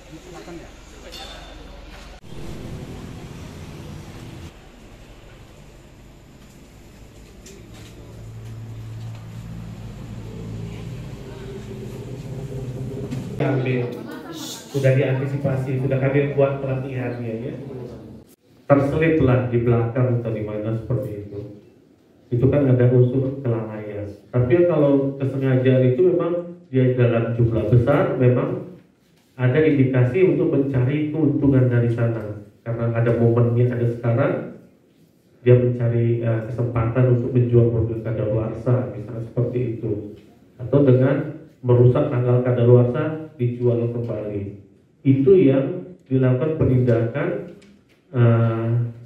Kami sudah diantisipasi, sudah kami buat pelatihannya ya. Terseliplah di belakang atau di mana seperti itu. Itu kan ada unsur kelalaian. Tapi kalau kesengajaan itu memang dia dalam jumlah besar, memang ada indikasi untuk mencari keuntungan dari sana. Karena ada momennya ada sekarang, dia mencari kesempatan untuk menjual produk kadaluarsa, misalnya seperti itu. Atau dengan merusak tanggal kadaluarsa dijual kembali. Itu yang dilakukan penindakan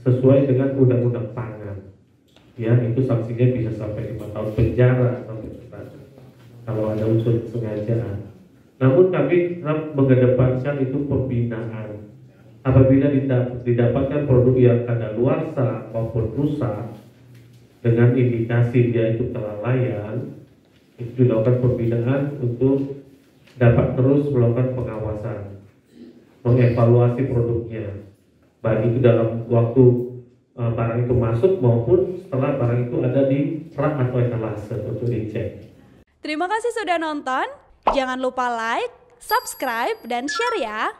sesuai dengan undang-undang pangan. Ya, itu sanksinya bisa sampai 5 tahun penjara sampai kalau ada unsur kesengajaan. Namun kami tetap mengedepankan itu pembinaan. Apabila didapatkan produk yang kadaluarsa maupun rusak dengan indikasi dia itu kelalaian, itu dilakukan pembinaan untuk dapat terus melakukan pengawasan, mengevaluasi produknya, baik itu dalam waktu barang itu masuk maupun setelah barang itu ada di rak atau etalase untuk dicek. Terima kasih sudah nonton, jangan lupa like, subscribe, dan share ya.